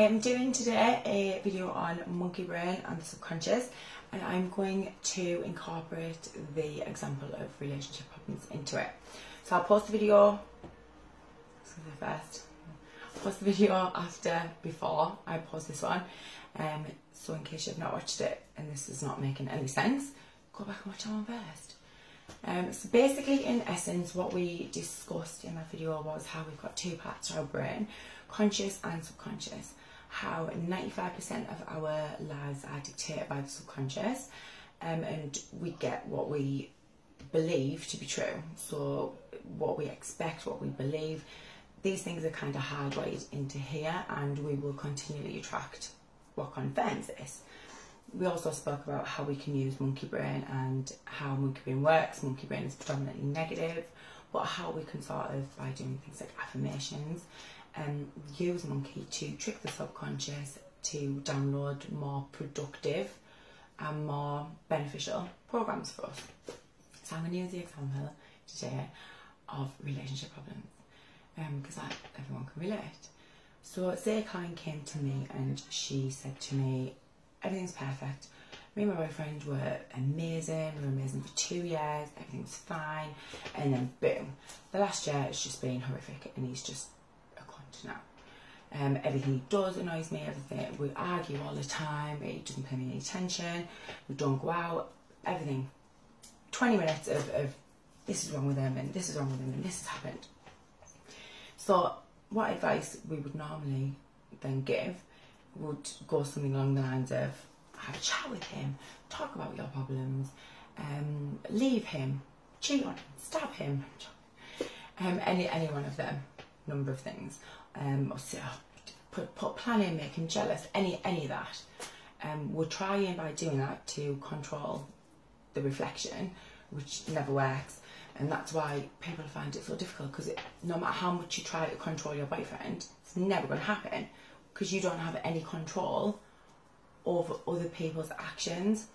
I am doing today a video on monkey brain and the subconscious, and I'm going to incorporate the example of relationship problems into it. So I'll post the video first. I'll post the video before I post this one. So in case you've not watched it and this is not making any sense, go back and watch that one first. So basically, in essence, what we discussed in that video was how we've got two parts to our brain, conscious and subconscious. How 95% of our lives are dictated by the subconscious, and we get what we believe to be true. So what we expect, what we believe, these things are kind of hardwired into here, and we will continually attract what confirms this. We also spoke about how we can use monkey brain and how monkey brain works. Monkey brain is predominantly negative, but how we can sort of, by doing things like affirmations, use monkey to trick the subconscious to download more productive and more beneficial programs for us. So I'm going to use the example today of relationship problems, because everyone can relate. So say a client came to me and she said to me, everything's perfect. Me and my boyfriend were amazing. We were amazing for 2 years. Everything was fine. And then boom, the last year it's just been horrific, and he's just a cunt now. Everything he does annoys me. Everything, we argue all the time. He doesn't pay me any attention. We don't go out. Everything. 20 minutes of this is wrong with him, and this is wrong with him, and this has happened. So what advice we would normally then give would go something along the lines of, have a chat with him, talk about your problems, leave him, cheat on him, stab him, any one of them, number of things, or say, put plan in, make him jealous, any of that. We're trying by doing that to control the reflection, which never works. And that's why people find it so difficult, because no matter how much you try to control your boyfriend, it's never going to happen, because you don't have any control over other people's actions.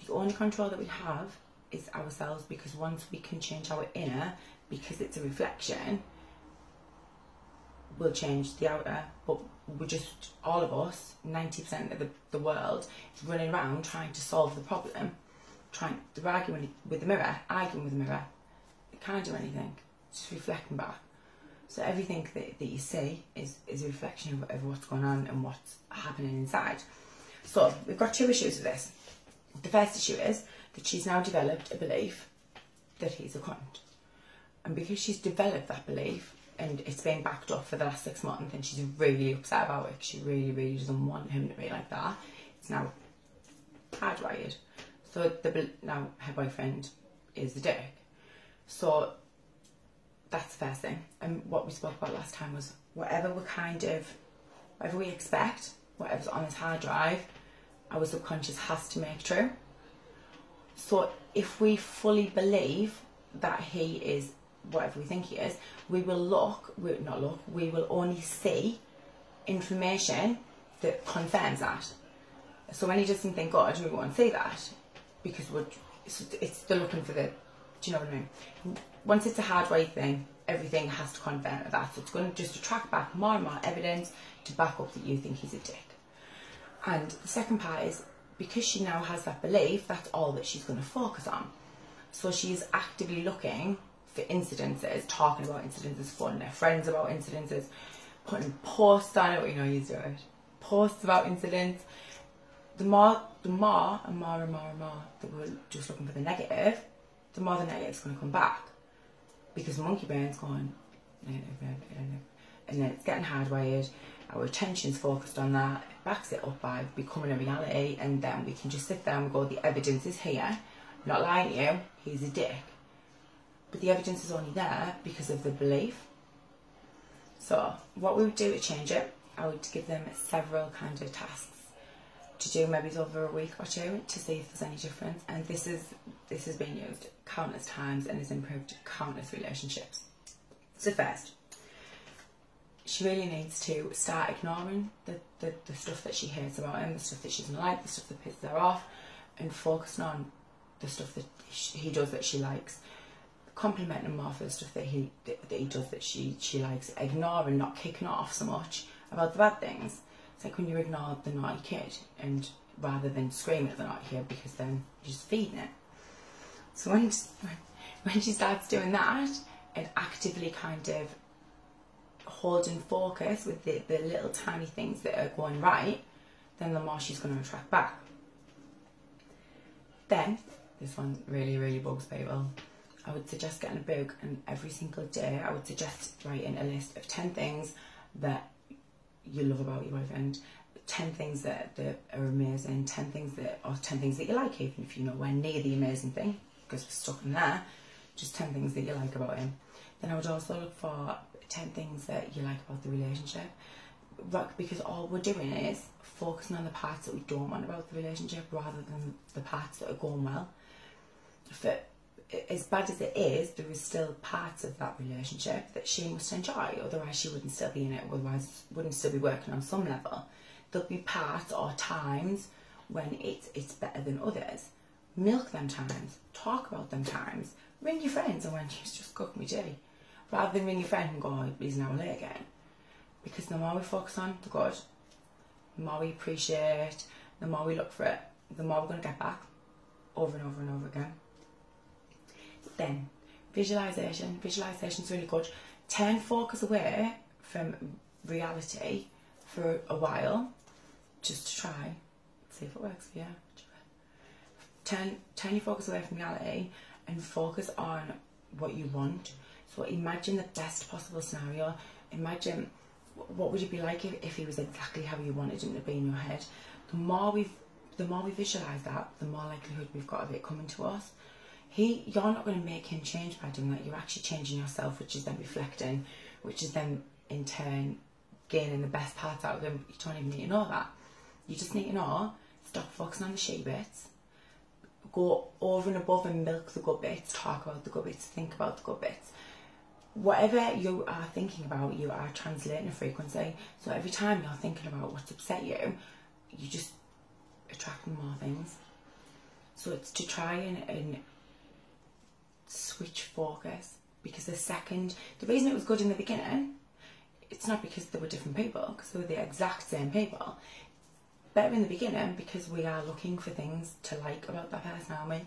The only control that we have is ourselves, because once we can change our inner, because it's a reflection, we'll change the outer. But we're just, all of us, 90% of the world is running around trying to solve the problem, they're arguing with the mirror, It can't do anything, it's just reflecting back. So everything that you see is a reflection of what's going on and what's happening inside. So we've got two issues with this. The first issue is that she's now developed a belief that he's a cunt. And because she's developed that belief, and it's been backed up for the last 6 months, and she's really upset about it, she really doesn't want him to be like that, it's now hardwired. So now her boyfriend is the dick. So that's the first thing. And what we spoke about last time was whatever we expect, whatever's on this hard drive, our subconscious has to make true. So if we fully believe that he is whatever we think he is, we will only see information that confirms that. So when he does something good, we won't see that, because it's still looking for the, do you know what I mean? Once it's a hardwired thing, everything has to confirm that. So it's going to just attract back more and more evidence to back up that you think he's a dick. And the second part is, because she now has that belief, that's all that she's going to focus on. So she's actively looking for incidences, talking about incidences, phoning her friends about incidences, putting posts on it, you do it, posts about incidents. The more and more that we're just looking for the negative, the more the negative's going to come back, because monkey brain's going negative, and then it's getting hardwired. Our attention's focused on that. It backs it up by becoming a reality, and then we can just sit there and go, the evidence is here. I'm not lying to you, he's a dick. But the evidence is only there because of the belief. So what we would do to change it, I would give them several kind of tasks to do, maybe over a week or two, to see if there's any difference. And this has been used countless times and has improved countless relationships. So first, she really needs to start ignoring the stuff that she hates about him, the stuff that she doesn't like, the stuff that pisses her off, and focusing on the stuff that he does that she likes. Complimenting him more for the stuff that he does that she likes. Ignoring, not kicking off so much about the bad things. It's like when you ignore the naughty kid, and rather than screaming at the naughty kid, because then you're just feeding it. So when she starts doing that and actively kind of holding focus with the little tiny things that are going right, then the more she's going to attract back. Then, this one really, really bugs people. I would suggest getting a book, and every single day I would suggest writing a list of 10 things that you love about your boyfriend, 10 things that are amazing, 10 things that you like, even if you're nowhere near the amazing thing, because we're stuck in there, just 10 things that you like about him. Then I would also look for 10 things that you like about the relationship, because all we're doing is focusing on the parts that we don't want about the relationship rather than the parts that are going well. As bad as it is, there is still parts of that relationship that she must enjoy, otherwise she wouldn't still be in it, otherwise wouldn't still be working on some level. There'll be parts or times when it's better than others. Milk them times, talk about them times, ring your friends and when she's just cooking me tea, rather than ring your friend and go, oh, he's an hour late again. Because the more we focus on the good, the more we appreciate, the more we look for it, the more we're going to get back over and over and over again. Then, visualisation. Visualisation's really good. Turn focus away from reality for a while, just to try, see if it works for you. Turn your focus away from reality and focus on what you want. So imagine the best possible scenario. Imagine what would it be like if he was exactly how you wanted him to be in your head. The more we visualise that, the more likelihood we've got of it coming to us. You're not going to make him change by doing that. You're actually changing yourself, which is then reflecting, which is then in turn gaining the best parts out of him. You don't even need to know that. You just need to know, stop focusing on the shitty bits, go over and above and milk the good bits, talk about the good bits, think about the good bits. Whatever you are thinking about, you are translating a frequency. So every time you're thinking about what's upset you, you just attract more things. So it's to try and switch focus, because the reason it was good in the beginning, it's not because there were different people, because they were the exact same people. Better in the beginning because we are looking for things to like about that person, aren't we?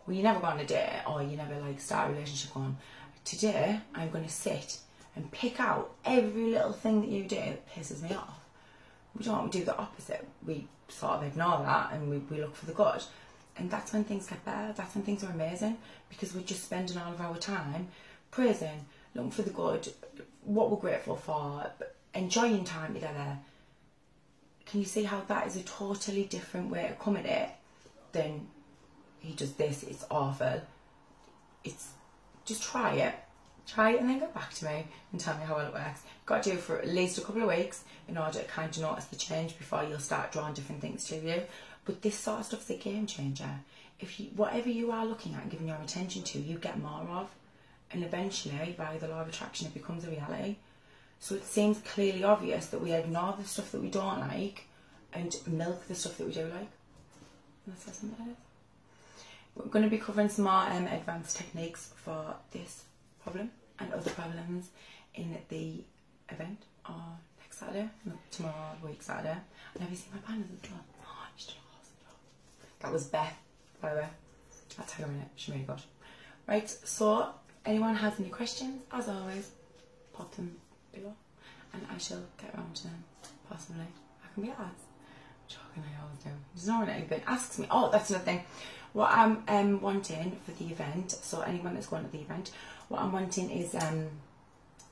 Well, you never go on a date, or you never start a relationship going, today I'm going to sit and pick out every little thing that you do that pisses me off. We don't do the opposite. We sort of ignore that and we look for the good. And that's when things get better, that's when things are amazing, because we're just spending all of our time praising, looking for the good, what we're grateful for, enjoying time together. Can you see how that is a totally different way to come at it than he does this, it's awful. It's just try it and then get back to me and tell me how well it works. You've got to do it for at least a couple of weeks in order to kind of notice the change before you'll start drawing different things to you. But this sort of stuff's a game changer. Whatever you are looking at and giving your attention to, you get more of. And eventually, by the law of attraction, it becomes a reality. So it seems clearly obvious that we ignore the stuff that we don't like and milk the stuff that we do like. And that's how simple it is. We're going to be covering some more advanced techniques for this problem and other problems in the event or next Saturday, tomorrow week Saturday. And have you seen my banners as well? Oh, she's doing awesome job. That was Beth, by the way. That's her in it. She's really good. Right, so anyone has any questions, as always, pop them below and I shall get around to them, possibly. I can be asked. Joking, I always do. There's no one that anybody asks me. Oh, that's another thing. What I'm wanting for the event, so anyone that's going to the event, what I'm wanting is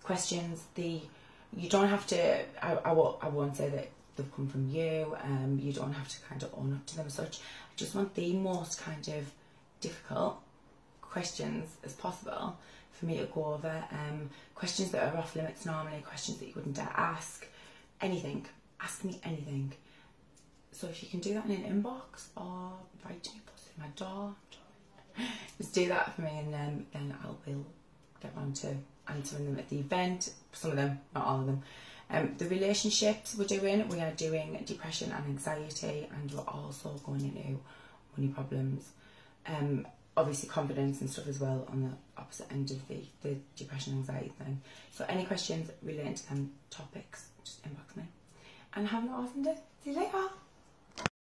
questions. You don't have to, I won't say that they've come from you, you don't have to kind of own up to them as such. I just want the most kind of difficult questions as possible for me to go over. Questions that are off limits normally, questions that you wouldn't dare ask. Anything. Ask me anything. So if you can do that in an inbox or write to me, post it in my door, just do that for me, and then I will get round to answering them at the event. Some of them, not all of them. The relationships we are doing depression and anxiety, and we're also going into money problems. Obviously confidence and stuff as well on the opposite end of the depression and anxiety thing. So any questions relating to them topics, just inbox me. and have an awesome day. See you later.